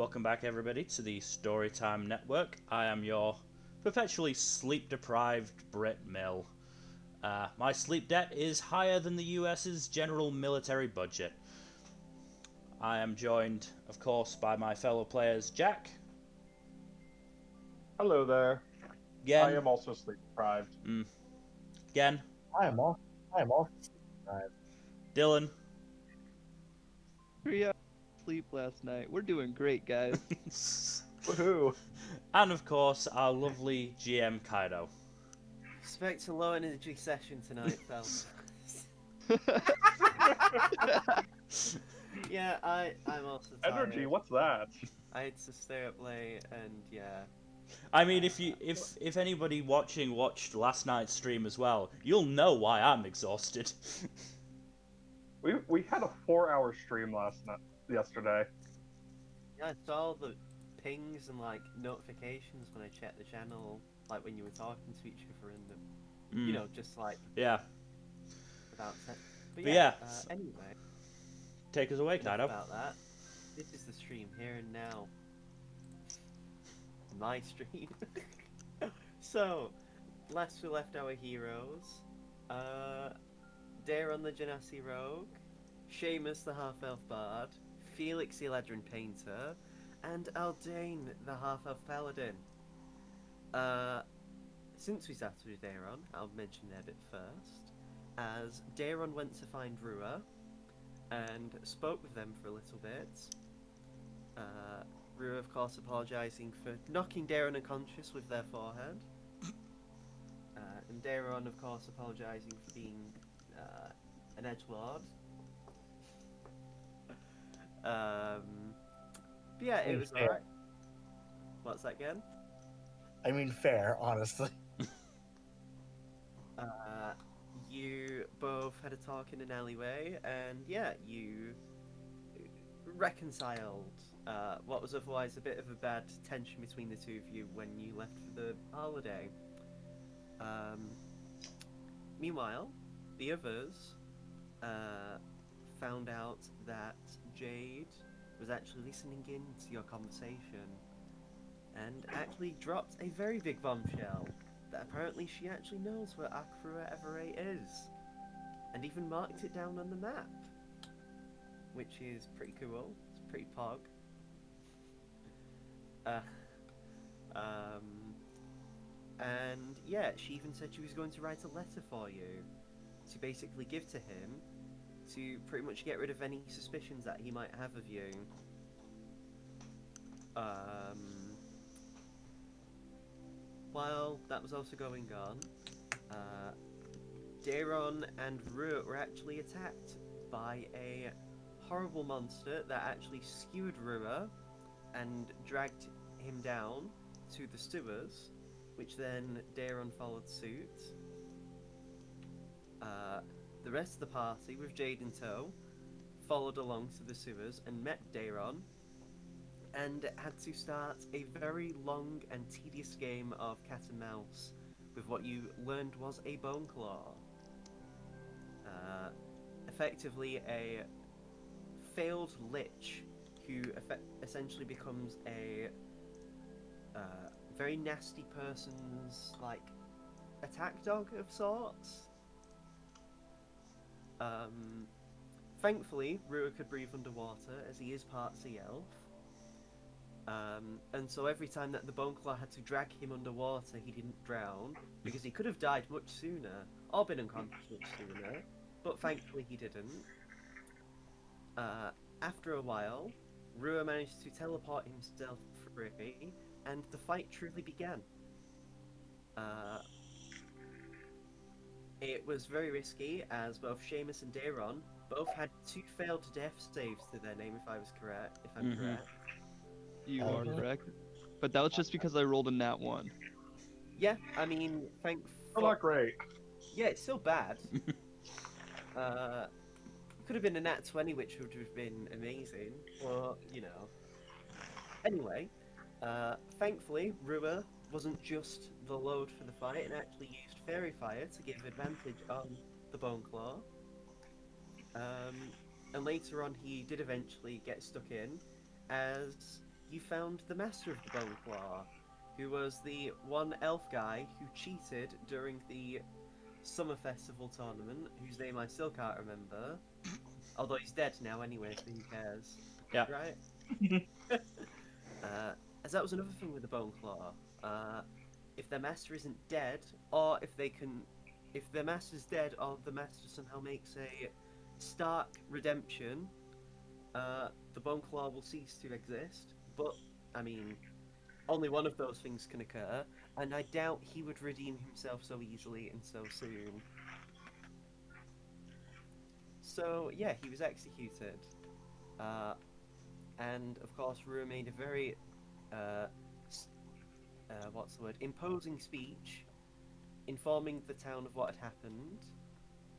Welcome back, everybody, to the Storytime Network. I am your perpetually sleep-deprived Brit Mill. My sleep debt is higher than the US's general military budget. I am joined, of course, by my fellow players, Jack. Hello there. I Gen. am also sleep deprived. Gen. I am all. I am all. Right. Dylan. 3 hours sleep last night. We're doing great, guys. Woohoo! And, of course, our lovely GM, Kaido. Expect a low energy session tonight, fellas. Yeah, I'm also tired. Energy, what's that? I had to stay up late, and yeah. I mean, if anybody watching watched last night's stream as well, you'll know why I'm exhausted. We had a 4-hour stream yesterday. Yeah, I saw the pings and like notifications when I checked the channel, like when you were talking to each other and the, you know, just like Yeah. about that. But But yeah. yeah. Anyway, Take us away, enough Kaido. about that. This is the stream here and now. My stream. So, last we left our heroes, Daron the Genasi Rogue, Seamus the Half-Elf Bard, Felix the Eladrin Painter, and Aldane the Half-Elf Paladin. Since we started with Daron, I'll mention their bit first, as Daron went to find Rua, and spoke with them for a little bit. Rua, of course, apologising for knocking Daron unconscious with their forehead. And Daron, of course, apologising for being an edgelord. But yeah, it was Fair. alright. What's that again? I mean, fair, honestly. You both had a talk in an alleyway, and yeah, you reconciled what was otherwise a bit of a bad tension between the two of you when you left for the holiday. Meanwhile, the others found out that Jade was actually listening in to your conversation and actually dropped a very big bombshell that apparently she actually knows where Akhrua Everett is, and even marked it down on the map, which is pretty cool. It's pretty pog. And yeah, she even said she was going to write a letter for you to basically give to him to pretty much get rid of any suspicions that he might have of you. While that was also going on, Daron and Rua were actually attacked by a horrible monster that actually skewered Rua and dragged him down to the sewers, which then Daron followed suit. The rest of the party, with Jade in tow, followed along to the sewers and met Daron, and had to start a very long and tedious game of cat and mouse with what you learned was a bone claw. Effectively a failed lich who essentially becomes a very nasty person's like attack dog of sorts. Thankfully, Rua could breathe underwater as he is part sea elf. And so every time that the Boneclaw had to drag him underwater, he didn't drown, because he could have died much sooner, or been unconscious much sooner, but thankfully he didn't. After a while, Rua managed to teleport himself free, and the fight truly began. It was very risky, as both Seamus and Daron both had 2 failed death saves to their name, if I'm correct. You are correct. But that was just because I rolled a nat 1. Yeah, I mean, Still not great. Yeah, it's still bad. Could have been a nat 20, which would have been amazing, but, you know. Anyway, thankfully, Rua wasn't just the load for the fight and actually used Fairy Fire to give advantage on the Boneclaw. And later on, he did eventually get stuck in, as you found the Master of the Bone Claw, who was the one elf guy who cheated during the Summer Festival tournament, whose name I still can't remember. Although he's dead now anyway, so who cares? Yeah. Right? As that was another thing with the Bone Claw. If their master isn't dead, or if their master's dead, or the master somehow makes a stark redemption, the Bone Claw will cease to exist. But, I mean, only one of those things can occur, and I doubt he would redeem himself so easily and so soon. So, yeah, he was executed. And, of course, Rua made a very, what's the word, imposing speech informing the town of what had happened,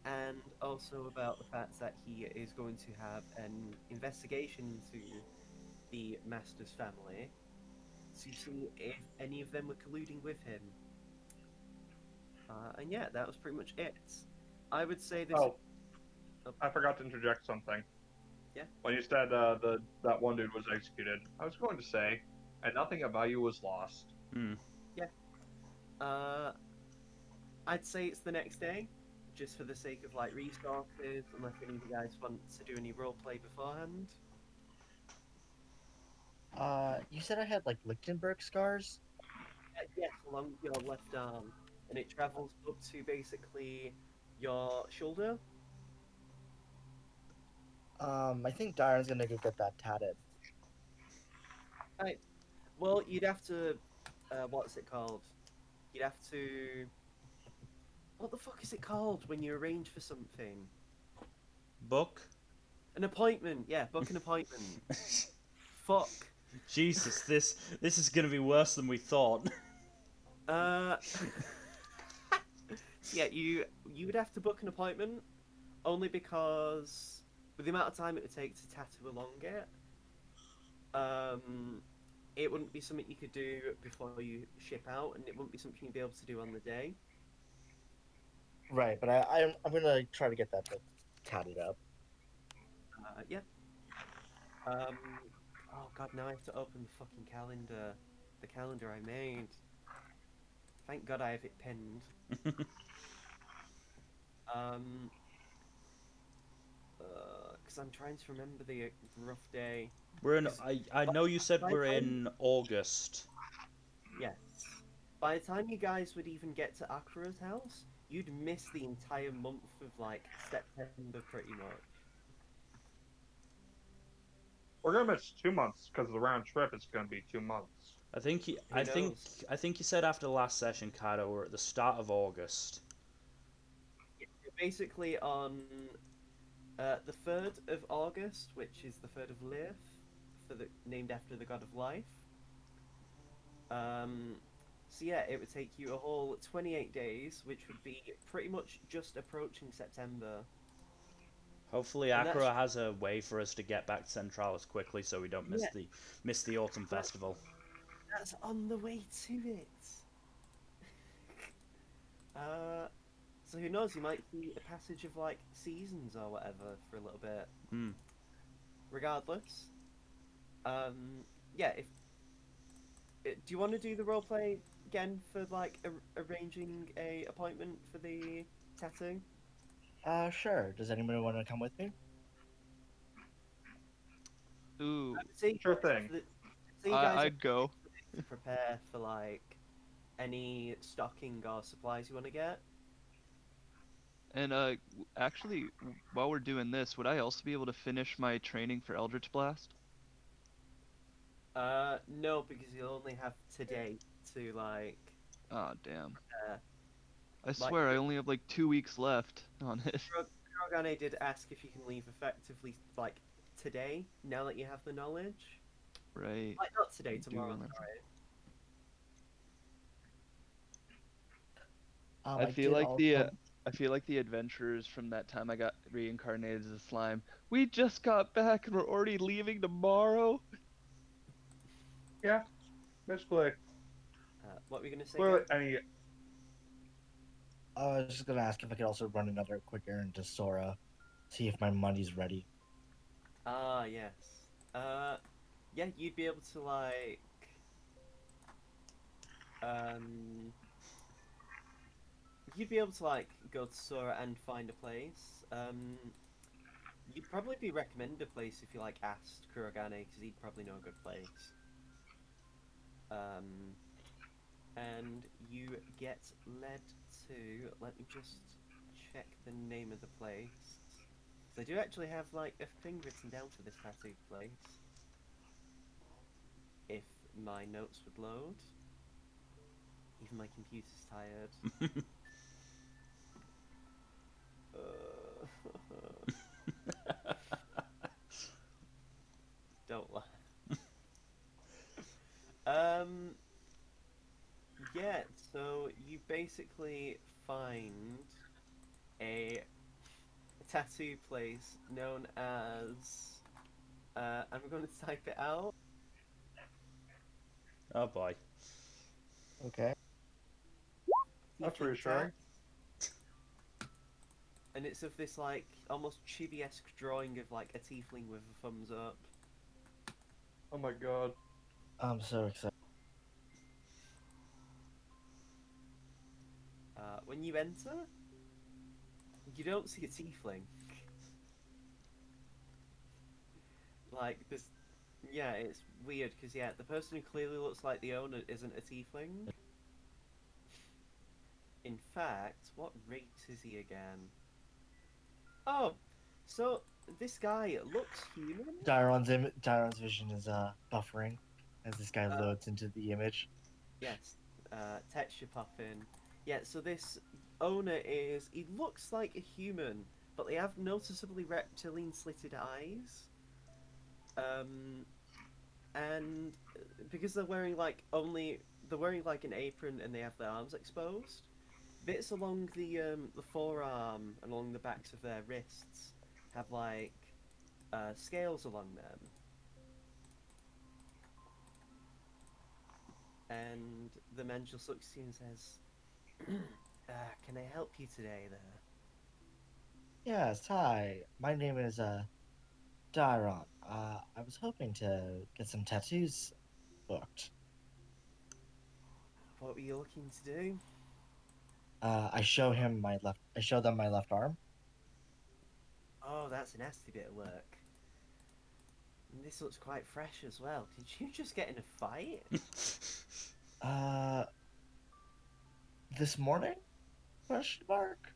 and also about the fact that he is going to have an investigation into the Master's family to see if any of them were colluding with him. And yeah, that was pretty much it. I would say this. Oh, I forgot to interject something. Yeah? When you said that one dude was executed, I was going to say, and nothing of value was lost. Hmm. I'd say it's the next day, just for the sake of like resources, unless any of you guys want to do any roleplay beforehand. You said I had like Lichtenberg scars. Yes, along your left arm, and it travels up to basically your shoulder. I think Darren's gonna go get that tatted. Well, you'd have to. What's it called? You'd have to. What the fuck is it called when you arrange for something? Book? An appointment. Yeah, book an appointment. Fuck. Jesus, this is gonna be worse than we thought. Yeah, you would have to book an appointment, only because with the amount of time it would take to tattoo along it, it wouldn't be something you could do before you ship out, and it wouldn't be something you'd be able to do on the day. Right, but I'm gonna try to get that bit tatted up. Yeah. Oh god, now I have to open the fucking calendar. The calendar I made. Thank god I have it pinned. Because I'm trying to remember the rough day. We're in. I know you said we're in August. Yes. By the time you guys would even get to Akhrua's house, you'd miss the entire month of like September pretty much. We're gonna miss 2 months because of the round trip. It's gonna be 2 months. I think. I think you said after the last session, Kaido, we're at the start of August. You're basically on the 3rd of August, which is the 3rd of Lith, named after the god of life. So yeah, it would take you a whole 28 days, which would be pretty much just approaching September. Hopefully, And Akhrua has a way for us to get back to Centralis quickly, so we don't miss Yeah. the autumn festival. That's on the way to it. So who knows? You might see a passage of like seasons or whatever for a little bit. Hmm. Regardless, yeah. Do you want to do the roleplay again for like arranging a appointment for the tattoo? Sure. Does anybody want to come with me? Ooh, Sure thing. So you guys I'd go. prepare for like any stocking or supplies you want to get. And actually, while we're doing this, would I also be able to finish my training for Eldritch Blast? No, because you'll only have today to like. Ah, damn. Uh, I swear I only have like 2 weeks left on it. Kurogane did ask if you can leave effectively like today, now that you have the knowledge. Right. Like not today, I do tomorrow. remember. Sorry. I feel like the adventurers from that time I got reincarnated as a slime. We just got back and we're already leaving tomorrow. Yeah, basically. What were you gonna say? Well, Gary? I was just gonna ask if I could also run another quick errand to Sora, see if my money's ready. Ah, yes. yeah, you'd be able to like um you'd be able to like go to Sora and find a place. You'd probably be recommended a place if you like asked Kurogane because he'd probably know a good place. Um, and you get led to. Let me just check the name of the place. So I do actually have like a thing written down for this tattoo place. If my notes would load. Even my computer's tired. Don't lie. Um, yeah, so you basically find a tattoo place known as. I'm going to type it out. Oh boy. Okay. That's Tiefling reassuring. Tat. And it's of this like almost chibi-esque drawing of like a tiefling with a thumbs up. Oh my god. I'm so excited. When you enter, you don't see a tiefling. Like this, yeah, it's weird because yeah, the person who clearly looks like the owner isn't a tiefling. In fact, what race is he again? Oh, so this guy looks human. Dairon's vision is buffering as this guy Uh, loads into the image. yes, texture popping. Yeah, so this owner is. He looks like a human, but they have noticeably reptilian slitted eyes. Um, and because they're wearing like only. They're wearing like an apron and they have their arms exposed. Bits along the forearm and along the backs of their wrists have like scales along them. And the man just looks at you and says, "Can I help you today, there?" Yes, hi. My name is Dairon. I was hoping to get some tattoos booked. What were you looking to do? I show them my left arm. Oh, that's a nasty bit of work. And this looks quite fresh as well. Did you just get in a fight? Uh, this morning? Question mark.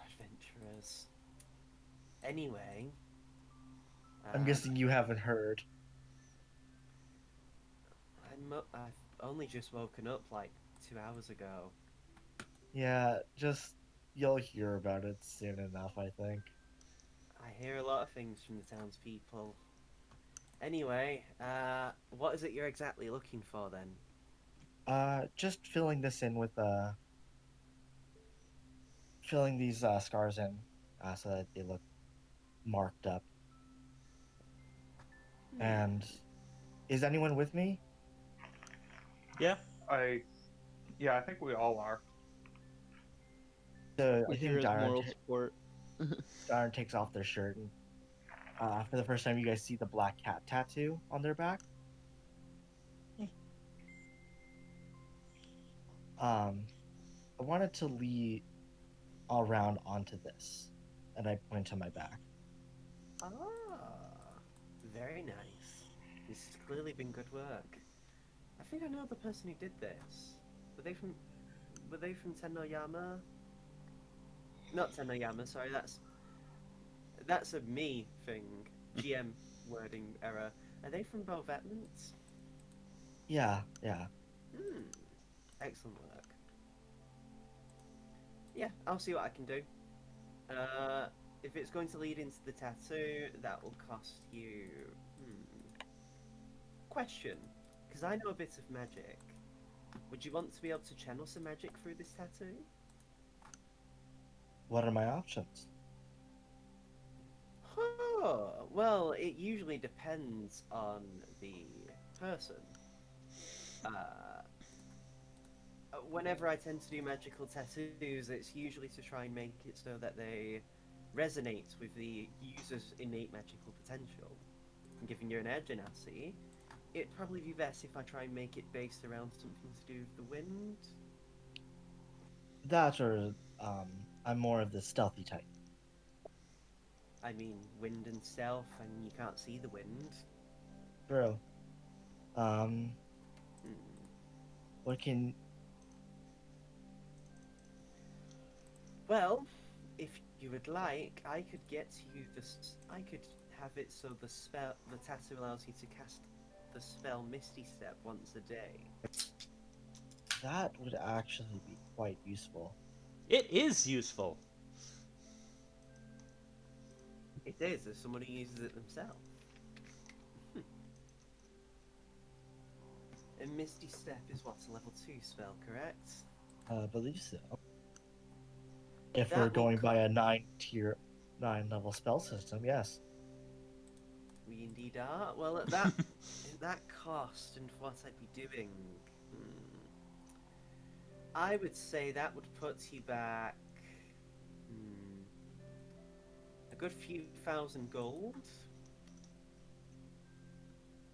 Adventurers. Anyway, I'm guessing you haven't heard. I've only just woken up like 2 hours ago. Yeah, just you'll hear about it soon enough, I think. I hear a lot of things from the townspeople. Anyway, what is it you're exactly looking for then? Just filling this in with filling these scars in, so that they look marked up. And is anyone with me? Yeah. Yeah, I think we all are. So I Here think is moral support. Darren takes off their shirt, and for the first time, you guys see the black cat tattoo on their back. I wanted to lead all around onto this, and I point to my back. Ah, very nice. This has clearly been good work. I think I know the person who did this. Were they from? Were they from Tenoyama? Not Tenoyama. Sorry, that's a me thing. GM wording error. Are they from Bovetments? Yeah. Hmm. Excellent work. Yeah, I'll see what I can do. If it's going to lead into the tattoo, that will cost you. Question, because I know a bit of magic. Would you want to be able to channel some magic through this tattoo? What are my options? Oh, well, it usually depends on the person. Whenever I tend to do magical tattoos, it's usually to try and make it so that they resonate with the user's innate magical potential. given you're an air genasi, it'd probably be best if I try and make it based around something to do with the wind. That or I'm more of the stealthy type. I mean, wind and stealth, and you can't see the wind. True. Um, Hmm. what can Well, if you would like, I could get you I could have it so the tattoo allows you to cast the spell Misty Step once a day. that would actually be quite useful. It is useful. It is, as someone who uses it themselves. And Misty Step is what's a level 2 spell, correct? I believe so. If That we're will going by a 9 level spell system, yes. We indeed are. Well, at that cost and for what I'd be doing, I would say that would put you back a good few thousand gold.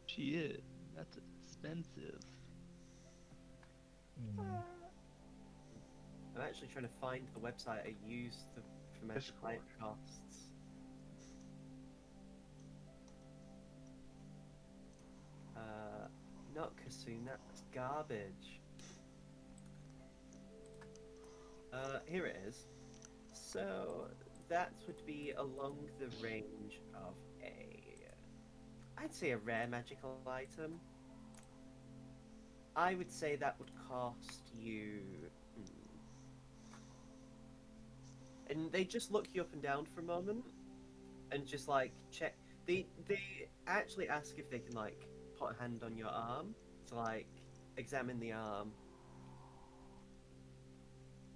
Shit, that's expensive. Hmm. I'm actually trying to find the website I used for my Discord. client costs. Not Kasoon, that's garbage. Here it is. So that would be along the range of I'd say a rare magical item. I would say that would cost you. And they just look you up and down for a moment, and just like check. They actually ask if they can like put a hand on your arm to like examine the arm.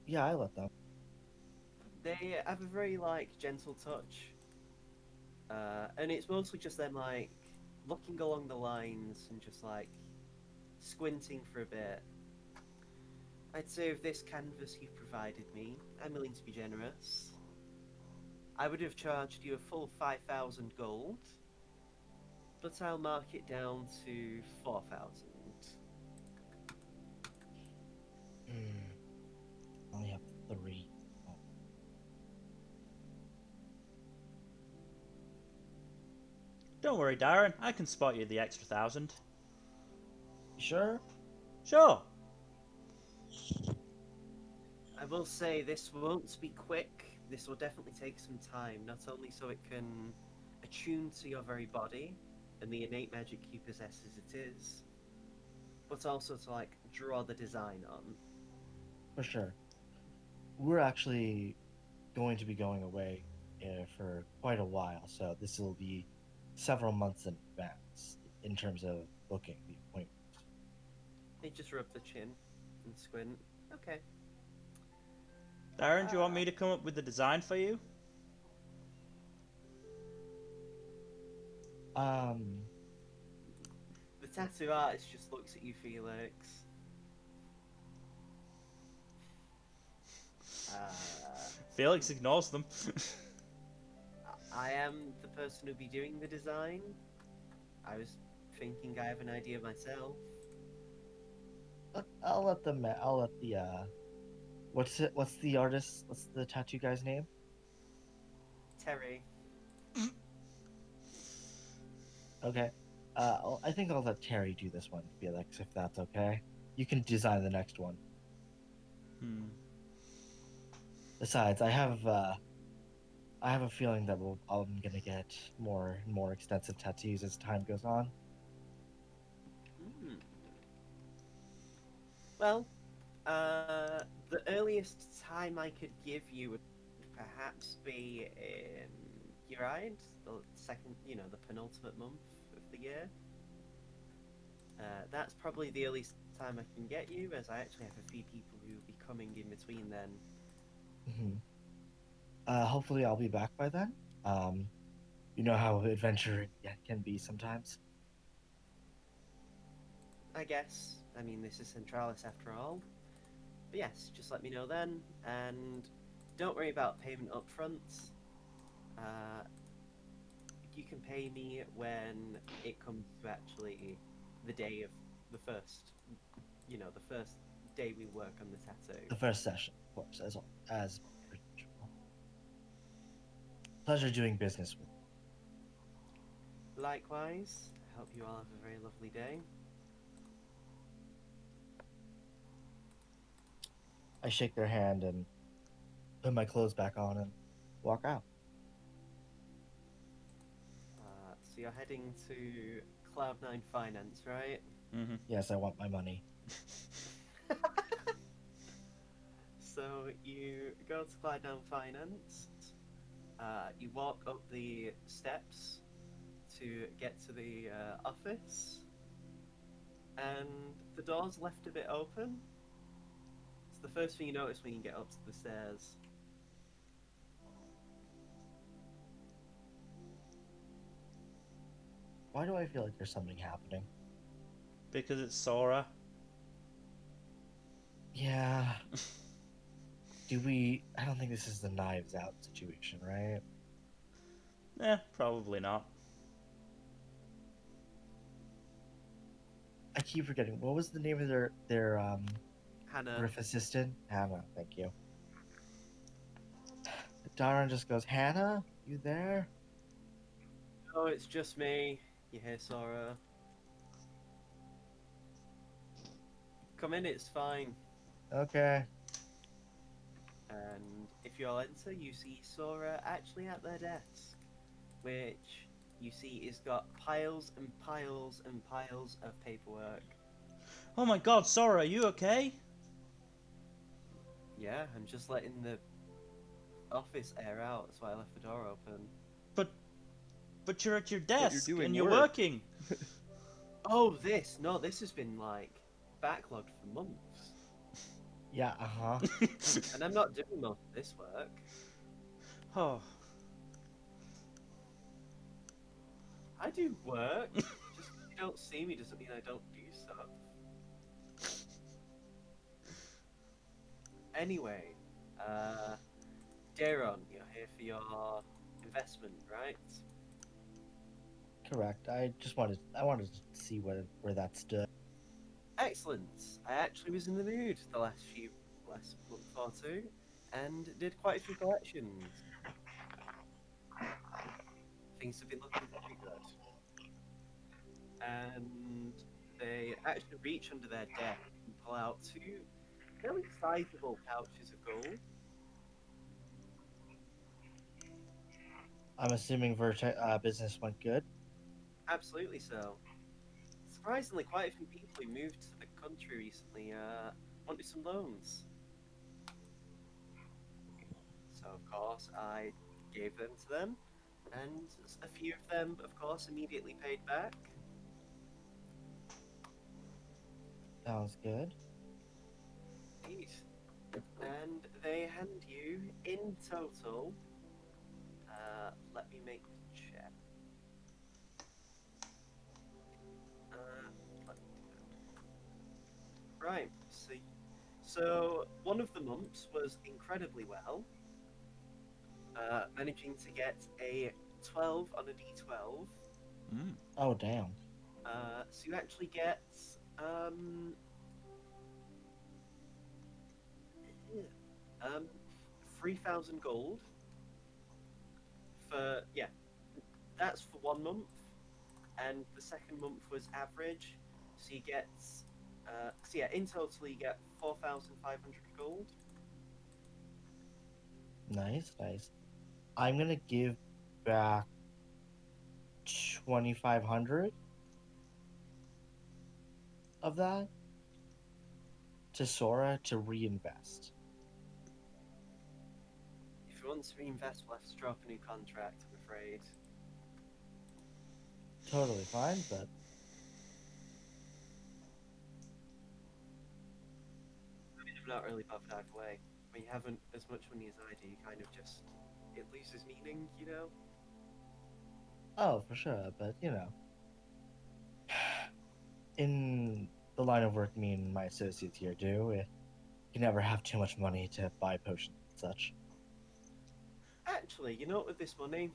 Yeah, I let them. They have a very like gentle touch, and it's mostly just them like looking along the lines and just like squinting for a bit. I'd say of this canvas you've provided me, I'm willing to be generous. I would have charged you a full 5,000 gold, but I'll mark it down to 4,000. I only have 3. Oh. Don't worry, Darren. I can spot you the extra 1,000. Sure? Sure. I will say this won't be quick. This will definitely take some time, not only so it can attune to your very body and the innate magic you possess as it is, but also to like draw the design on. For sure. We're actually going to be going away for quite a while, so this will be several months in advance in terms of booking the appointment. They just rub the chin and squint. Okay. Darren, do you want me to come up with the design for you? The tattoo artist just looks at you, Felix. Felix ignores them. I am the person who'll be doing the design. I was thinking I have an idea myself. I'll let them. I'll let the. What's it? What's the artist? What's the tattoo guy's name? Terry. Okay. I think I'll let Terry do this one, Felix, if that's okay. You can design the next one. Besides, I have a feeling that I'm gonna get more and more extensive tattoos as time goes on. Well, the earliest time I could give you would perhaps be in Uride, the second, the penultimate month of the year. That's probably the earliest time I can get you, as I actually have a few people who will be coming in between then. Hopefully, I'll be back by then. You know how adventuring can be sometimes. I guess. I mean, this is Centralis after all. But yes, just let me know then, and don't worry about payment up front. you can pay me when it comes to actually the day of the first, the first day we work on the tattoo. The first session, of course, as per usual. Pleasure doing business with you. Likewise, I hope you all have a very lovely day. I shake their hand and put my clothes back on and walk out. So you're heading to Cloud9 Finance, right? Mm-hmm. Yes, I want my money. So you go to Cloud9 Finance. You walk up the steps to get to the office, and the door's left a bit open. It's the first thing you notice when you get up to the stairs. Why do I feel like there's something happening? Because it's Sora. Yeah. I don't think this is the Knives Out situation, right? Probably not. I keep forgetting. What was the name of their Hannah, Griff assistant? Hannah, thank you. Daron just goes, Hannah, you there? oh, it's just me. You hear Sora? Come in, it's fine. Okay. And if you all enter, you see Sora actually at their desk, which you see is got piles and piles and piles of paperwork. Oh my god, Sora, are you okay? Yeah, I'm just letting the office air out, that's why I left the door open. But you're at your you're desk doing and you're work. working. Oh, this has been like backlogged for months, Yeah, uh-huh. and I'm not doing most of this work. Oh, I do work. Just 'cause you don't see me doesn't mean I don't do stuff. Anyway, Daron, you're here for your investment, right? Correct. I wanted to see where that stood. Excellent. I actually was in the mood the last month or two, and did quite a few collections. Things have been looking very good. And they actually reach under their desk and pull out two fairly sizable pouches of gold. I'm assuming business went good. Absolutely so. Surprisingly, quite a few people who moved to the country recently wanted some loans. So, of course, I gave them to them, and a few of them, of course, immediately paid back. Sounds good. Indeed. And they hand you, in total, let me make the check. Let me do that. Right, so one of the months was incredibly well, managing to get a 12 on a d12. Oh, damn. So you actually get 3,000 gold for, yeah, that's for 1 month, and the second month was average, so you get so yeah, in total you get 4,500 gold. Nice, nice. I'm gonna give back 2,500 of that to Sora to reinvest. If you want to reinvest, we'll have to drop a new contract, I'm afraid. Totally fine, but I mean, I'm not really bothered either way. When you haven't as much money as I do, you kind of just, it loses meaning, you know? oh, for sure. But in the line of work me and my associates here do, you can never have too much money to buy potions and such. Actually, you know what, with this money,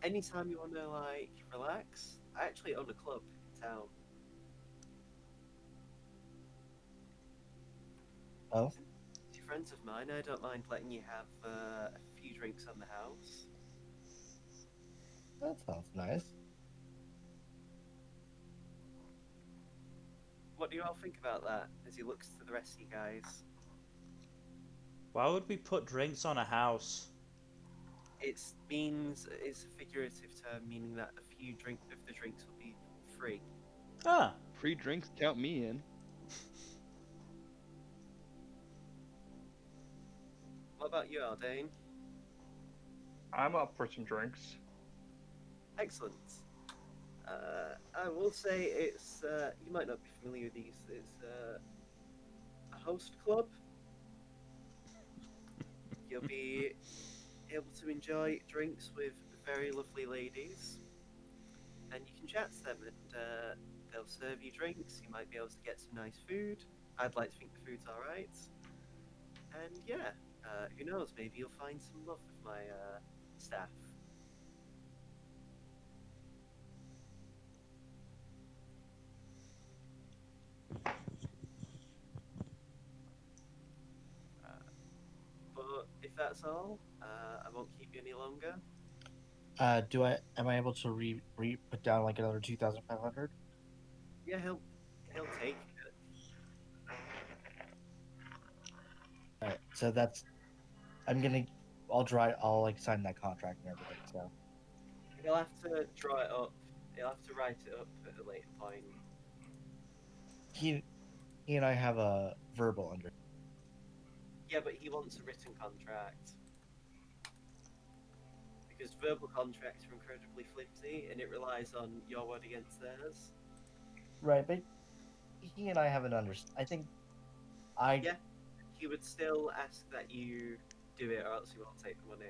anytime you want to like relax, I actually own a club in town. Oh, If you're friends of mine, I don't mind letting you have a few drinks on the house. that sounds nice. What do you all think about that? As he looks to the rest of you guys, Why would we put drinks on a house? it's a figurative term meaning that a few of the drinks will be free. Ah, Free drinks count me in. What about you, Aldane? I'm up for some drinks. Excellent. I will say it's you might not be familiar with these. It's a host club. You'll be able to enjoy drinks with very lovely ladies, and you can chat to them, and they'll serve you drinks. You might be able to get some nice food. I'd like to think the food's all right, and yeah, who knows? Maybe you'll find some love with my staff. But if that's all, I won't keep you any longer. Am I able to put down like another 2,500? Yeah, he'll take it. All right, so I'll like sign that contract and everything. So He'll have to draw it up. He'll have to write it up at a later point. he and I have a verbal under. Yeah, but he wants a written contract. Because verbal contracts are incredibly flimsy and it relies on your word against theirs. Right, but he and I have an under. I think I Yeah. He would still ask that you do it or else he won't take the money.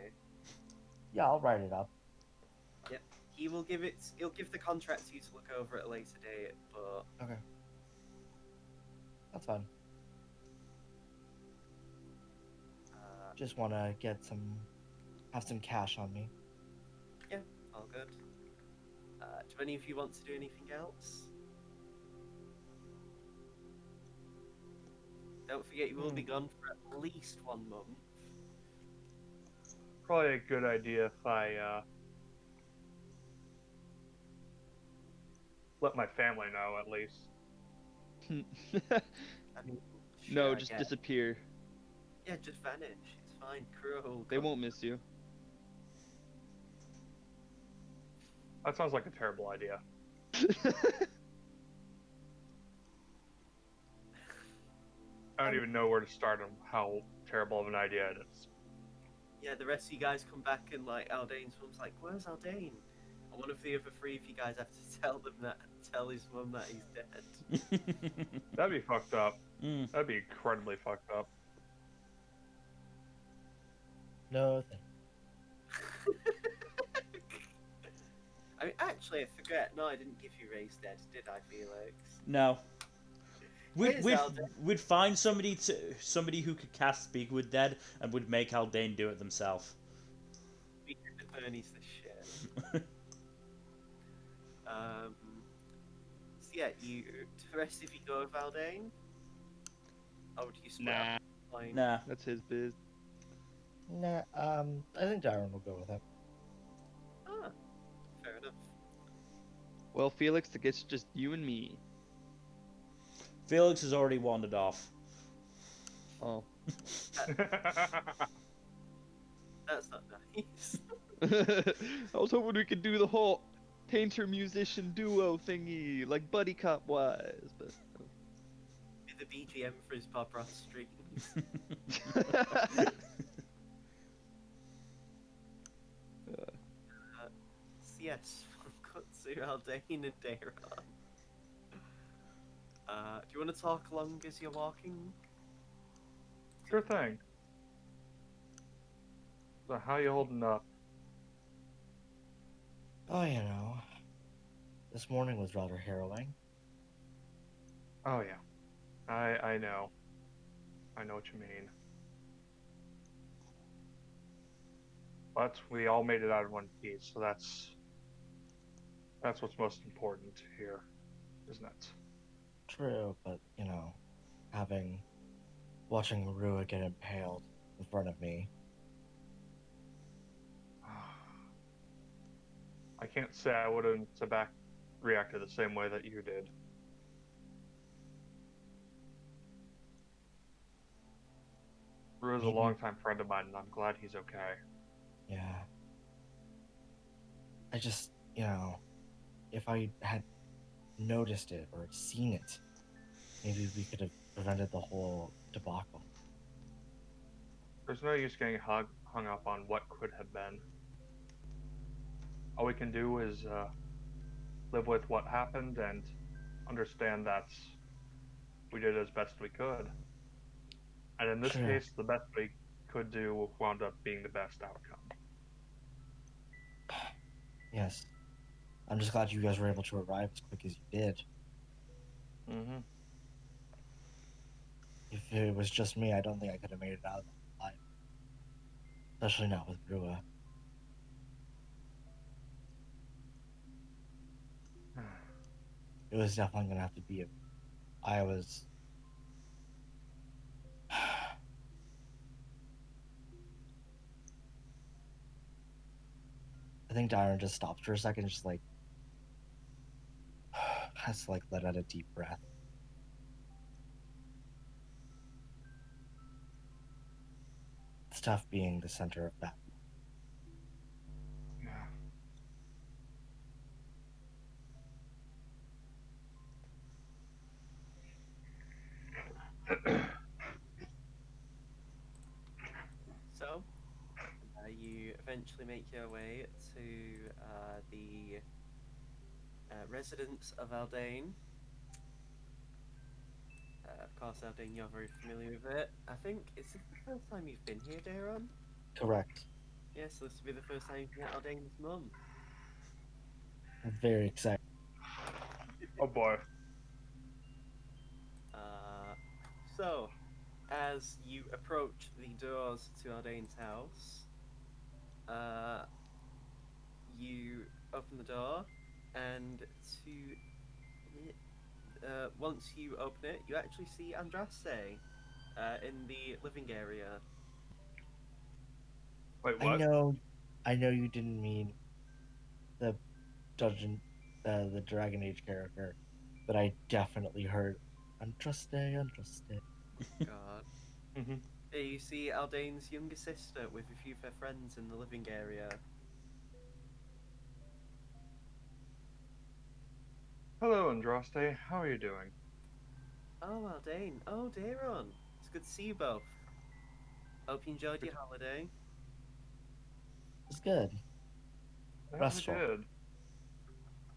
yeah, I'll write it up. Yep. He'll give the contract to you to look over at a later date, but Okay, that's fine. Just want to have some cash on me. all good. Do any of you want to do anything else? Don't forget you will be gone for at least 1 month. Probably a good idea if I let my family know at least. I mean, No, sure, I just guess. disappear. Yeah, just vanish. It's fine. Crew will They come. won't miss you. That sounds like a terrible idea. I don't even know where to start on how terrible of an idea it is. Yeah, the rest of you guys come back and like Aldane's mum's like, "Where's Aldane?" And one of the other three of you guys have to tell his mum that he's dead. That'd be fucked up. Mm. That'd be incredibly fucked up. No, I mean, actually, I forget. No, I didn't give you Ray's dead, did I, Felix? No. Where's Aldane? We'd find somebody who could cast Speak with Dead and would make Haldane do it themselves. We did the Bernie's this shit. So yeah, the rest of you go with Aldane? Or do you split Nah, up? Fine. Nah. that's his biz. nah. I think Darren will go with him. Ah, fair enough. Well, Felix, it gets just you and me. Felix has already wandered off. Oh. That's not nice. I was hoping we could do the whole painter musician duo thingy, like buddy cop wise, but Be the BGM for his pop rock streams. So yes, Kutsu, Aldane, and Dayron. Do you want to talk along as you're walking? Sure thing. So how you holding up? Oh, this morning was rather harrowing. Oh yeah. I know. I know what you mean. But we all made it out in one piece, so that's what's most important here, isn't it? True, but watching Rua get impaled in front of me. I can't say I wouldn't have reacted the same way that you did. Rua's a Maybe, longtime friend of mine, and I'm glad he's okay. yeah. I just, if I had noticed it or seen it, maybe we could have prevented the whole debacle. There's no use getting hung up on what could have been. All we can do is live with what happened and understand that we did as best we could. And in this True. case, the best we could do wound up being the best outcome. Yes. I'm just glad you guys were able to arrive as quick as you did. Mm-hmm. If it was just me, I don't think I could have made it out of that alive. Especially not with Rua. It was definitely gonna have to be I was I think Dyron just stopped for a second, just like has to let out a deep breath. It's tough being the center of that. Yeah. So, you eventually make your way to the residence of Aldane. Of course, Aldane, you're very familiar with it. I think, is this the first time you've been here, Daron? Correct. Yes, this will be the first time you've met Aldane's mum. I'm very excited. Oh boy. So, as you approach the doors to Aldane's house, you open the door, and once you open it, you actually see Andraste in the living area. Wait, I what? know you didn't mean the dungeon the Dragon Age character, but I definitely heard Andraste. God. Mm-hmm. You see Aldane's younger sister with a few of her friends in the living area. Hello, Andraste. How are you doing? Oh, Aldane. Oh, Daron. It's good to see you both. Hope you enjoyed your holiday. It's good. Yeah, Restful. we did.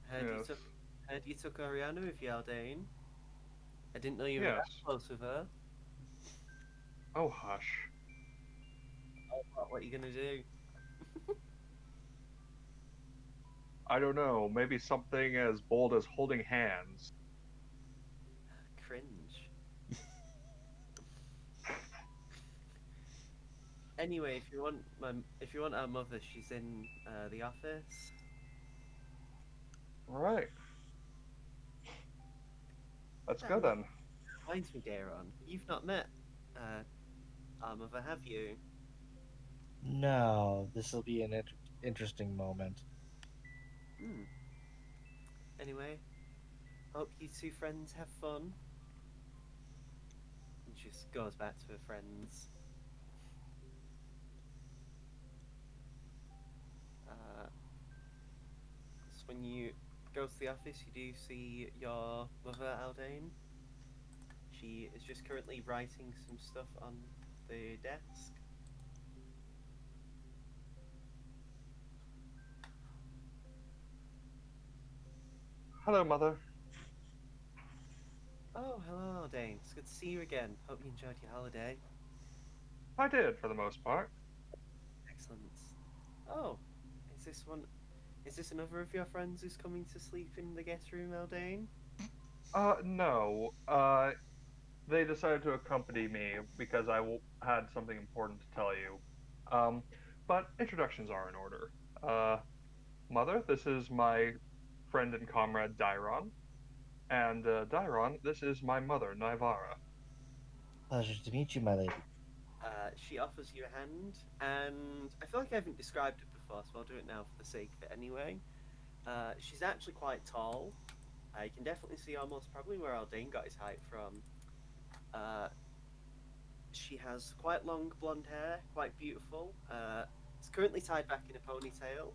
Heard Yes. heard you took Oriana with you, Aldane. I didn't know you were Yes. that close with her. Oh, hush. Oh, what are you gonna do? I don't know. Maybe something as bold as holding hands. Cringe. Anyway, if you want our mother, she's in the office. Right. Let's That go then. reminds me, Daron. You've not met our mother, have you? No, this will be an interesting moment. Hmm. Anyway, hope you two friends have fun. And she just goes back to her friends. So when you go to the office, you do see your mother, Aldane. She is just currently writing some stuff on the desk. Hello, Mother. Oh, hello, Aldane. It's good to see you again. Hope you enjoyed your holiday. I did, for the most part. Excellent. Oh, is this one? Is this another of your friends who's coming to sleep in the guest room, Aldane? No. They decided to accompany me because I had something important to tell you. but introductions are in order. Mother, this is my friend and comrade Dairon, and Dairon, this is my mother, Naivara. Pleasure to meet you, my lady. She offers you a hand, and I feel like I haven't described it before, so I'll do it now for the sake of it anyway. She's actually quite tall. You can definitely see almost probably where Aldane got his height from. She has quite long blonde hair, quite beautiful. It's currently tied back in a ponytail.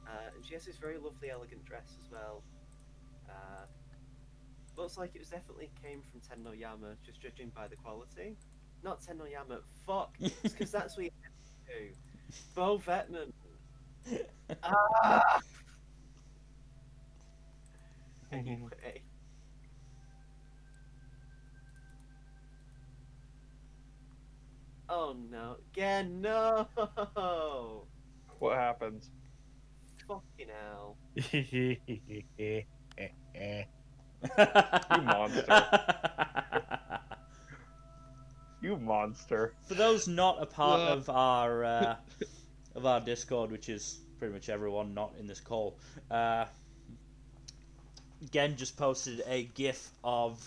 And she has this very lovely, elegant dress as well. Looks like it was definitely came from Tennoyama, just judging by the quality. Not Tennoyama, fuck! It's because that's what you do. Bo Vetman. Ah! Anyway. Oh no. Again, no! What happens? Fucking hell. You monster. You monster. For those not a part of our Discord, which is pretty much everyone not in this call, Gen just posted a GIF of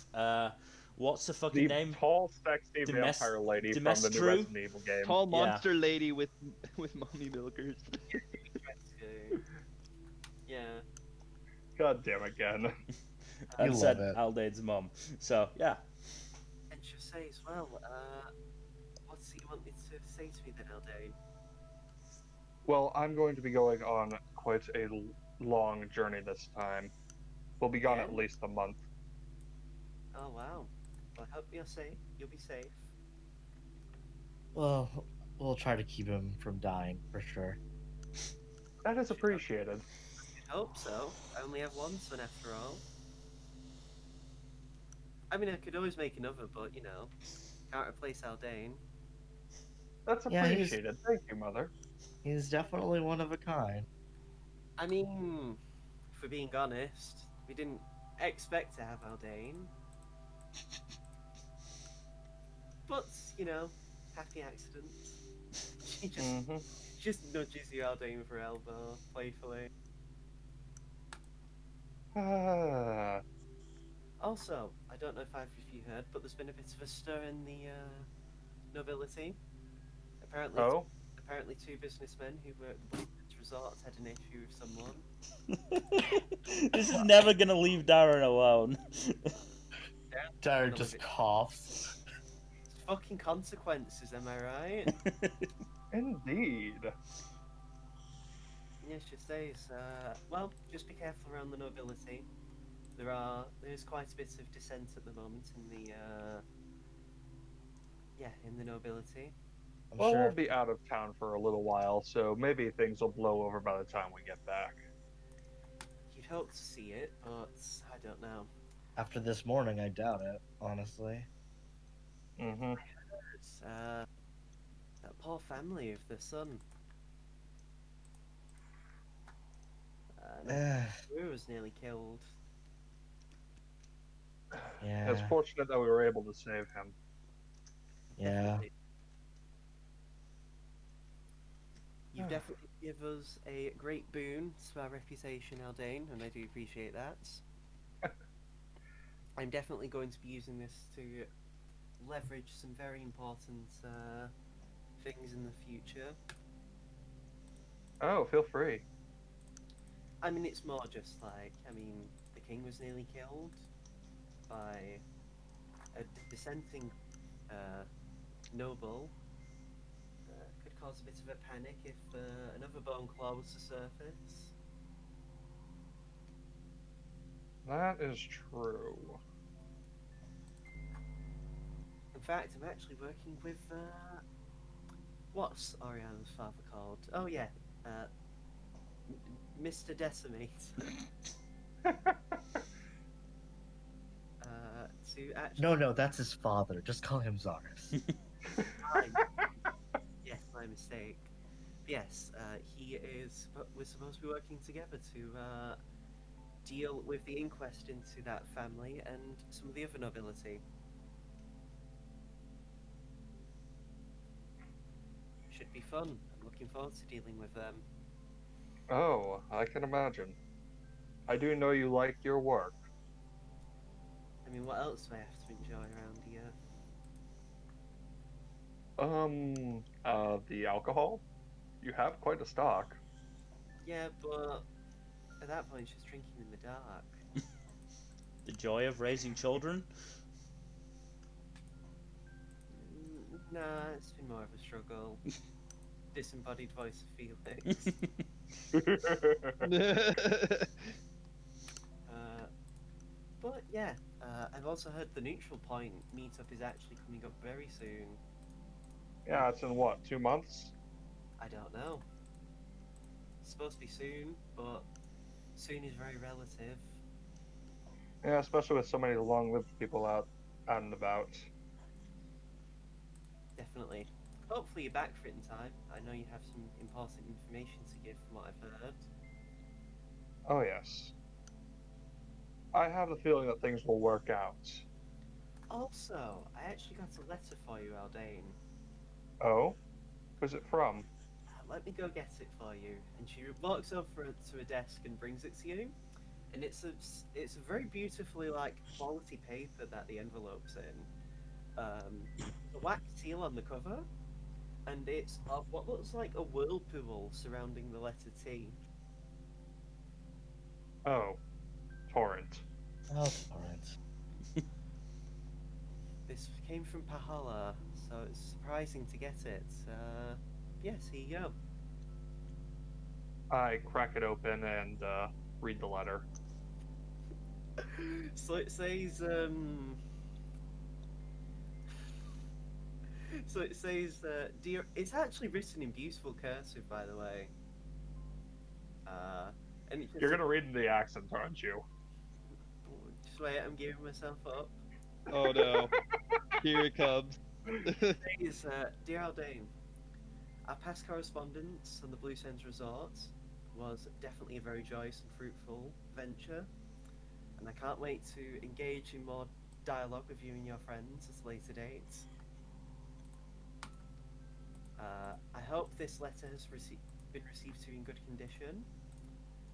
what's the fucking The name? tall, sexy vampire lady from the new Demestru? Resident Evil game. Tall monster lady with mommy milkers. Yeah. God damn it, Gen. And You said love it. Aldane's mum. So yeah. And she'll say as well, what's he wanted to say to me then, Aldane? Well, I'm going to be going on quite a long journey this time. We'll be gone at Again? least a month. Oh wow. Well, I hope you're safe. You'll be safe. Well, we'll try to keep him from dying for sure. That is appreciated. I hope so. I only have one son after all. I mean, I could always make another, but you know, can't replace Aldane. That's Yeah, he's- appreciated. Thank you, Mother. He's definitely one of a kind. I mean, if we're being honest, we didn't expect to have Aldane. But, you know, happy accidents. She just nudges you Aldane with her elbow, playfully. Also, I don't know if either of you heard, but there's been a bit of a stir in the nobility. Apparently, Oh? apparently two businessmen who work at the resort had an issue with someone. This is never gonna leave Darren alone. Darren just coughs. It's fucking consequences, am I right? Indeed. Yes, she says. Well, just be careful around the nobility. There's quite a bit of dissent at the moment in the in the nobility. I'm Well, sure we'll be out of town for a little while, so maybe things will blow over by the time we get back. You'd hope to see it, but I don't know. after this morning, I doubt it, honestly. Mm-hmm. It's that poor family of the son. Akhrua was nearly killed. Yeah. It's fortunate that we were able to save him. Yeah. Definitely. You've definitely given us a great boon to our reputation, Aldane, and I do appreciate that. I'm definitely going to be using this to leverage some very important things in the future. Oh, feel free. I mean, it's more just like, the king was nearly killed by a dissenting noble. Could cause a bit of a panic if another bone claw was to surface. That is true. In fact, I'm actually working with what's Oriana's father called? Oh yeah, Mr. Decimate. To actually. No, that's his father. Just call him Zarus. Yes, my mistake. Yes, we're supposed to be working together to deal with the inquest into that family and some of the other nobility. Should be fun. I'm looking forward to dealing with them. Oh, I can imagine. I do know you like your work. I mean, what else do I have to enjoy around here? The alcohol? You have quite a stock. Yeah, but at that point, she's drinking in the dark. The joy of raising children. Nah, it's been more of a struggle. Disembodied voice of Felix. But yeah, I've also heard the neutral point meetup is actually coming up very soon. Yeah, it's in what, 2 months? I don't know. It's supposed to be soon, but soon is very relative. Yeah, especially with so many long-lived people out and about. Definitely. Hopefully you're back for it in time. I know you have some important information to give from what I've heard. Oh yes. I have the feeling that things will work out. Also, I actually got a letter for you, Aldane. Oh? Who's it from? Let me go get it for you. And she walks over to a desk and brings it to you. And it's a very beautifully quality paper that the envelope's in. A wax seal on the cover, and it's of what looks like a whirlpool surrounding the letter T. Oh, Torrent. Oh, Torrance. This came from Pahala, so it's surprising to get it. Yes, here you go. I crack it open and read the letter. So it says, dear. It's actually written in beautiful cursive, by the way. And it just You're gonna read the accent, aren't you? just wait. I'm gearing myself up. Oh no. Here it comes. It says, dear Aldane, our past correspondence on the Blue Sands Resort was definitely a very joyous and fruitful venture, and I can't wait to engage in more dialogue with you and your friends at a later date. I hope this letter has been received to you in good condition.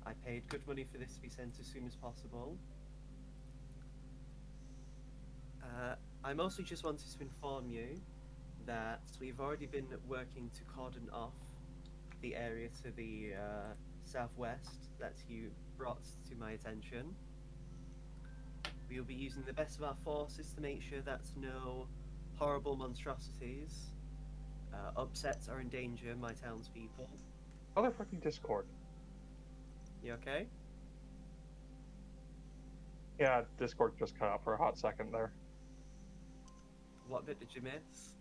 I paid good money for this to be sent as soon as possible. I mostly just wanted to inform you that we've already been working to cordon off the area to the southwest that you brought to my attention. We will be using the best of our forces to make sure that no horrible monstrosities upset or endanger my townspeople. Motherfucking Discord. You okay? Yeah, Discord just cut out for a hot second there. What bit did you miss?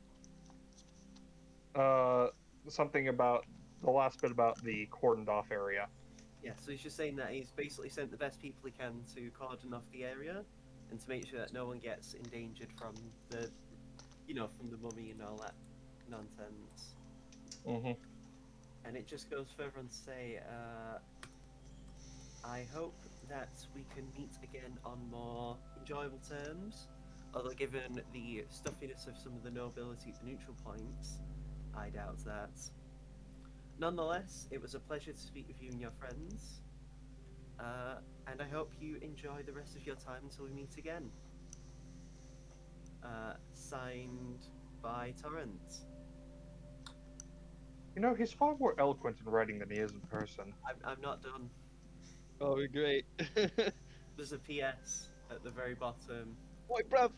Something about the last bit about the cordoned off area. Yeah, so he's just saying that he's basically sent the best people he can to cordon off the area and to make sure that no one gets endangered from the, from the mummy and all that nonsense. Mm-hmm. And it just goes further on to say, I hope that we can meet again on more enjoyable terms. Although given the stuffiness of some of the nobility at the neutral points, I doubt that. Nonetheless, it was a pleasure to speak with you and your friends. And I hope you enjoy the rest of your time until we meet again. Signed by Torrent. You know, he's far more eloquent in writing than he is in person. I'm not done. Oh, great. There's a PS at the very bottom. Boy, bruv.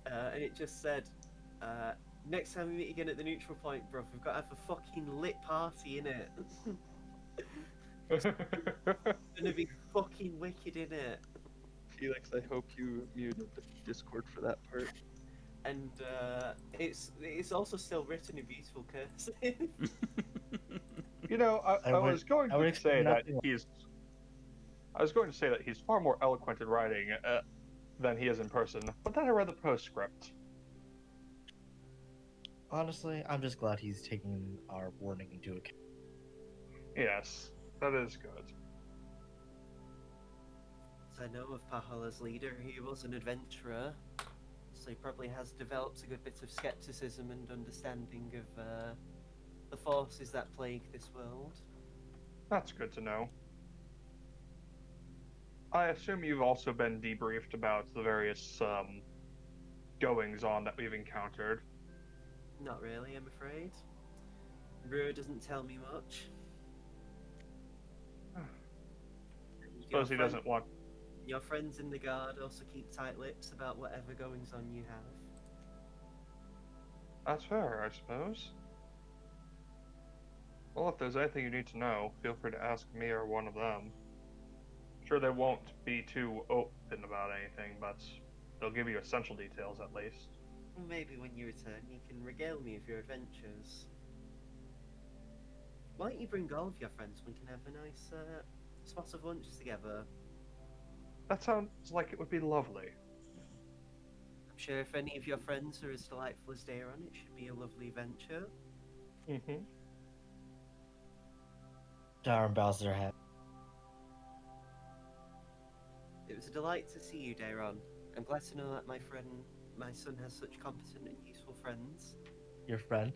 And it just said, next time we meet again at the neutral point, bruv, we've got to have a fucking lit party in it. It's gonna be fucking wicked in it. Felix, I hope you muted the Discord for that part. And it's also still written in beautiful cursive. You know, I was going to say that nothing- he's. I was going to say that he's far more eloquent in writing than he is in person, but then I read the postscript. Honestly, I'm just glad he's taking our warning into account. Yes, that is good. As I know of Pahala's leader, he was an adventurer, So he probably has developed a good bit of skepticism and understanding of the forces that plague this world. That's good to know. I assume you've also been debriefed about the various goings on that we've encountered. Not really, I'm afraid. Rue doesn't tell me much. And Suppose he doesn't want. your friends in the guard also keep tight lips about whatever goings on you have. That's fair, I suppose. Well, if there's anything you need to know, feel free to ask me or one of them. Sure, they won't be too open about anything, but they'll give you essential details at least. Maybe when you return, you can regale me of your adventures. Why don't you bring all of your friends? We can have a nice spot of lunch together. That sounds like it would be lovely. I'm sure if any of your friends are as delightful as Daron, it should be a lovely venture. Mm-hmm. Darren bows their head. It was a delight to see you, Daron. I'm glad to know that my son has such competent and useful friends. Your friend.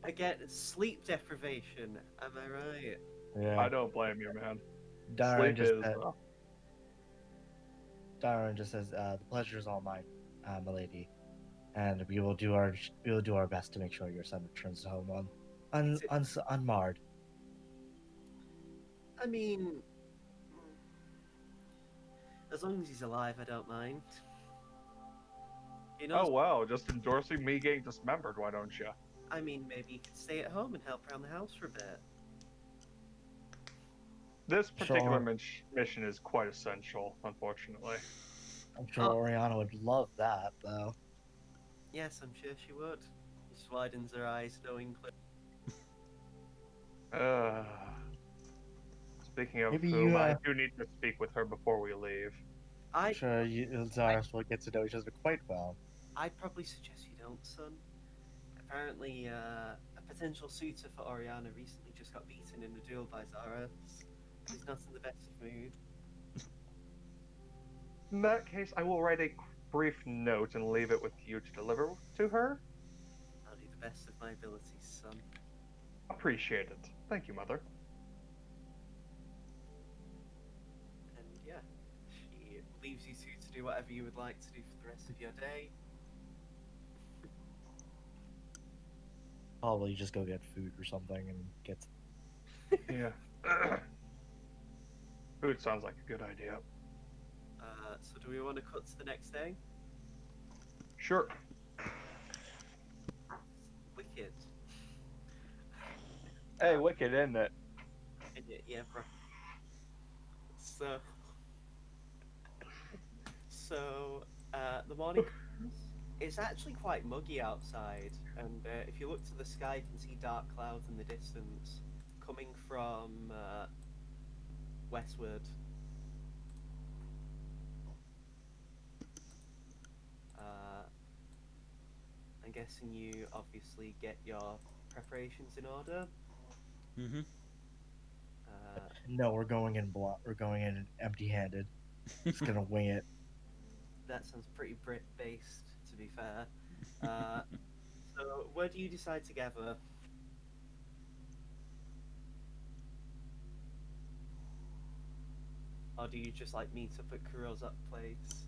Again, sleep deprivation, am I right? Yeah. I don't blame you, man. Darren Sleep is. Darren just says, "The pleasure is all mine, milady, and we will do our best to make sure your son returns home unmarred." I mean, as long as he's alive, I don't mind. You know, Oh wow, just endorsing me getting dismembered, why don't you? I mean, maybe he could stay at home and help around the house for a bit. This particular Sure. mission is quite essential, unfortunately. I'm sure Oh. Oriana would love that, though. Yes, I'm sure she would. She just widens her eyes knowingly. Speaking of Maybe whom, you, I do need to speak with her before we leave. I'm sure you and Zaris will get to know each other quite well. I'd probably suggest you don't, son. Apparently, a potential suitor for Oriana recently just got beaten in a duel by Zaris. He's not in the best of mood. In that case, I will write a brief note and leave it with you to deliver to her. I'll do the best of my abilities, son. Appreciate it. Thank you, Mother. And yeah, she leaves you two to do whatever you would like to do for the rest of your day. Probably just go get food or something and get. Yeah. Food sounds like a good idea. So do we want to cut to the next day? Sure. Wicked. Hey, wicked, isn't it? Yeah, bro. So, the morning comes. It's actually quite muggy outside, and if you look to the sky, you can see dark clouds in the distance coming from westward. I'm guessing you obviously get your preparations in order. Mm-hmm. No, we're going in We're going in empty-handed. Just gonna wing it. That sounds pretty Brit-based, to be fair. So, where do you decide to gather? Or do you just like meet up at Kuro's up place?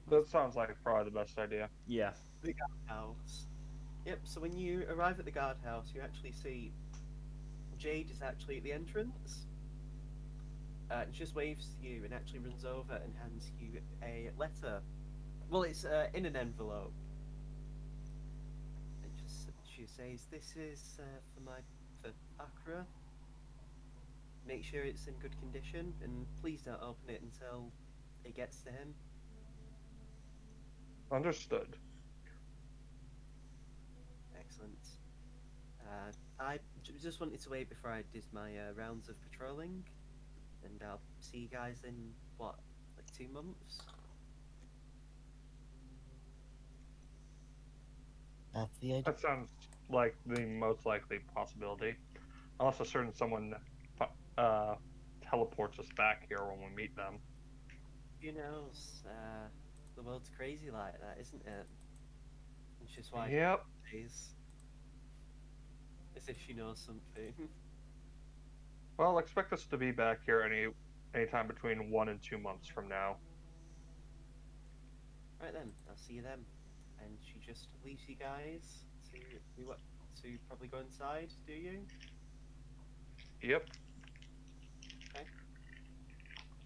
That sounds like probably the best idea. Yeah. The guardhouse. Yep, so when you arrive at the guardhouse, you actually see Jade is actually at the entrance. And she just waves to you and actually runs over and hands you a letter. Well, it's in an envelope. And she says, "This is for Akhrua. Make sure it's in good condition, and please don't open it until it gets to him." Understood. Excellent. I just wanted to wait before I did my rounds of patrolling, and I'll see you guys in what, like 2 months? That's the idea. That sounds like the most likely possibility. Unless a certain someone teleports us back here when we meet them. Who knows? the world's crazy like that, isn't it? It's just why Yep. she plays as if she knows something. Well, expect us to be back here anytime between 1 and 2 months from now. Right then, I'll see you then. And she just leaves you guys to do what? To probably go inside, do you? Yep.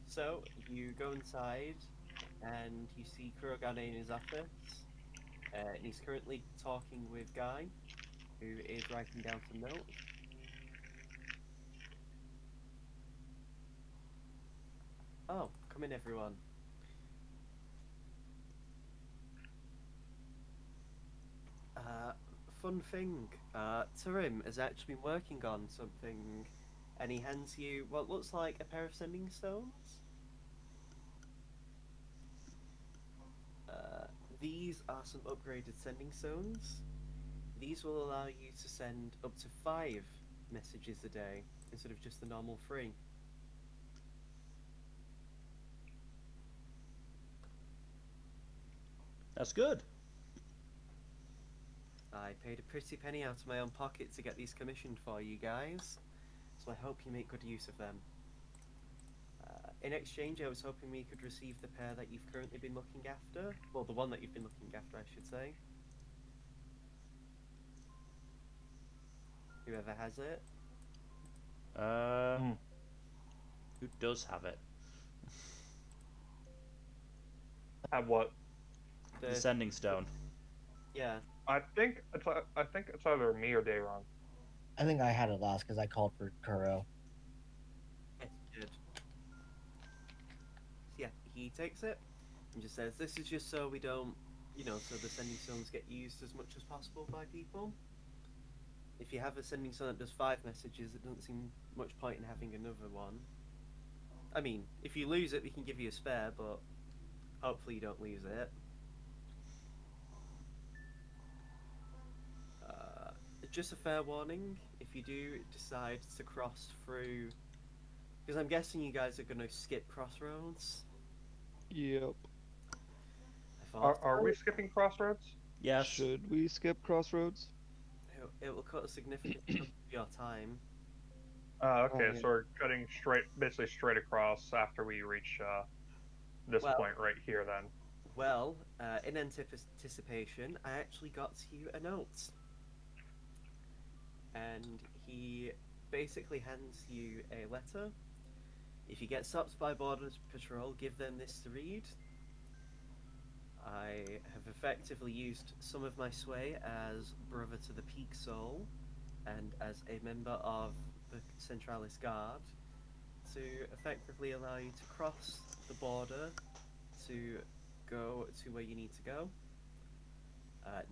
So you go inside, and you see Kurogane in his office. And he's currently talking with Guy, who is writing down some notes. Oh, come in, everyone. Fun thing, Tarim has actually been working on something, and he hands you what looks like a pair of sending stones. Uh, these are some upgraded sending stones. These will allow you to send up to 5 messages a day instead of just the normal 3. That's good. I paid a pretty penny out of my own pocket to get these commissioned for you guys, so I hope you make good use of them. In exchange, I was hoping we could receive the pair that you've currently been looking after. Well, the one that you've been looking after, I should say. Whoever has it. Who does have it? Have what? The sending stone. Yeah. I think it's either me or Dayron. I think I had it last because I called for Kuro. Yes, you did. So yeah, he takes it and just says, "This is just so we don't, so the sending stones get used as much as possible by people. If you have a sending stone that does 5 messages, it doesn't seem much point in having another one. I mean, if you lose it, we can give you a spare, but hopefully you don't lose it. Just a fair warning, if you do decide to cross through, because I'm guessing you guys are going to skip crossroads. Yep. I thought Are we skipping Crossroads? Yes. Should we skip Crossroads? it will cut a significant chunk of your time. Okay, Oh, yeah. so we're cutting basically straight across after we reach this Well- point right here. Then. Well, in anticipation, I actually got you a note. And he basically hands you a letter. If you get stopped by Border Patrol, give them this to read. I have effectively used some of my sway as brother to the Peak Soul and as a member of the Centralis Guard to effectively allow you to cross the border to go to where you need to go.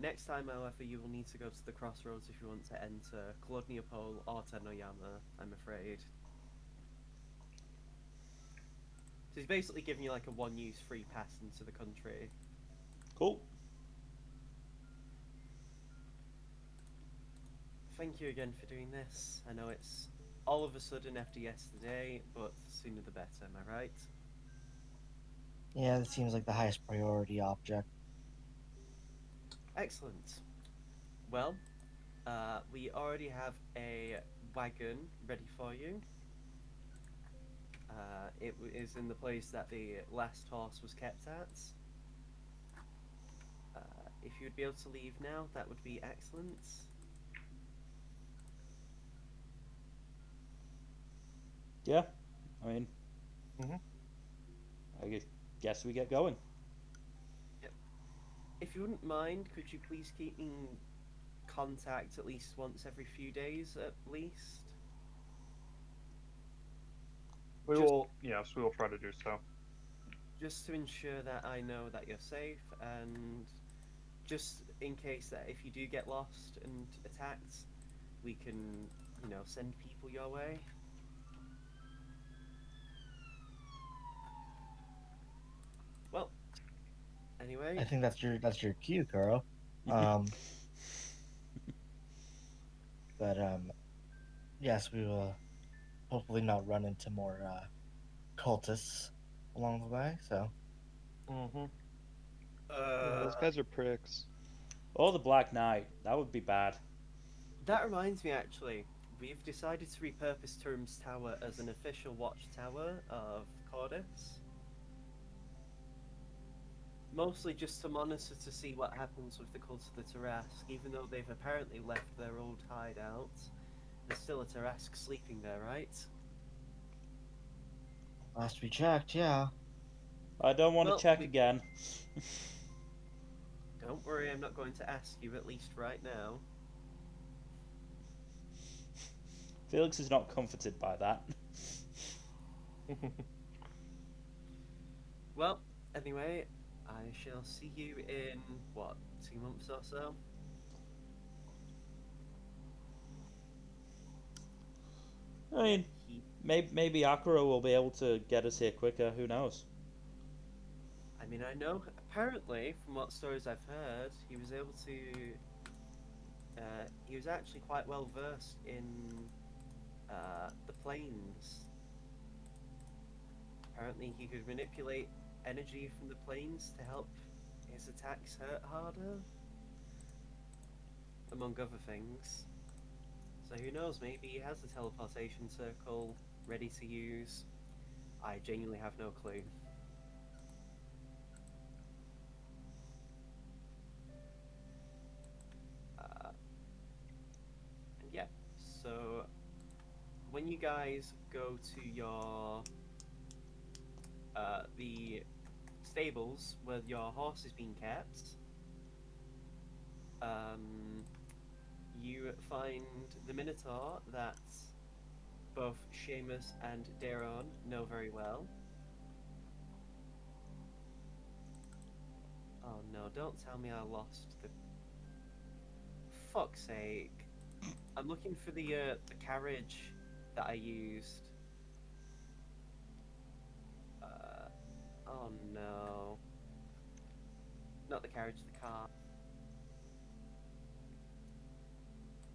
Next time, however, you will need to go to the crossroads if you want to enter Kolodniopol or Tenoyama, I'm afraid. So he's basically giving you like a one-use free pass into the country. Cool. Thank you again for doing this. I know it's all of a sudden after yesterday, but the sooner the better, am I right? Yeah, it seems like the highest priority object. Excellent. Well, we already have a wagon ready for you. It is in the place that the last horse was kept at. If you would be able to leave now, that would be excellent. Yeah. I mean, Mhm. I guess we get going. If you wouldn't mind, could you please keep in contact at least once every few days, at least? We Just- will. Yes, we will try to do so. Just to ensure that I know that you're safe, and just in case that if you do get lost and attacked, we can, send people your way. Well, anyway, I think that's your cue, Kuro. But yes, we will hopefully not run into more cultists along the way. So Mm-hmm. Those guys are pricks. Or the Black Knight. That would be bad. That reminds me, actually, we've decided to repurpose Turm's Tower as an official watchtower of Cordis. Mostly just to monitor to see what happens with the Cult of the Tarrasque, even though they've apparently left their old hideout. There's still a Tarrasque sleeping there, right? Last we checked, yeah. I don't want Well, to check we- again. Don't worry, I'm not going to ask you, at least right now. Felix is not comforted by that. Well, anyway, I shall see you in, what, 2 months or so? I mean, He, maybe Akhrua will be able to get us here quicker. Who knows? I mean, I know, apparently, from what stories I've heard, he was able to. He was actually quite well versed in the planes. Apparently, he could manipulate energy from the planes to help his attacks hurt harder, among other things. So who knows, maybe he has a teleportation circle ready to use. I genuinely have no clue. And yeah, so when you guys go to your the stables where your horse is being kept, you find the Minotaur that both Seamus and Daron know very well. Oh no, don't tell me I lost the... Fuck's sake. I'm looking for the carriage that I used. Oh no. Not the carriage, the car.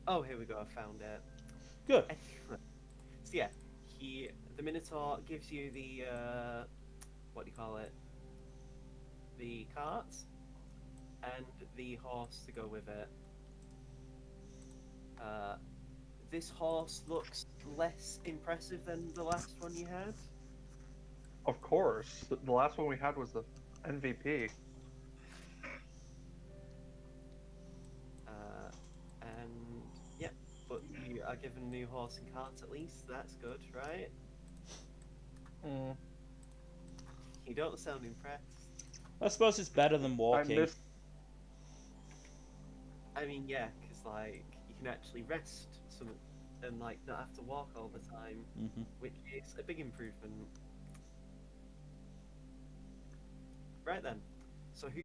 Oh, here we go, I found it. Good. So yeah, the Minotaur gives you the, what do you call it? The cart, and the horse to go with it. This horse looks less impressive than the last one you had. Of course. The last one we had was the MVP. And yeah, but you are given a new horse and cart at least. That's good, right? You don't sound impressed. I suppose it's better than walking. I missed. I mean, yeah, because like you can actually rest some and like not have to walk all the time, Mm-hmm. which is a big improvement. Right then, so who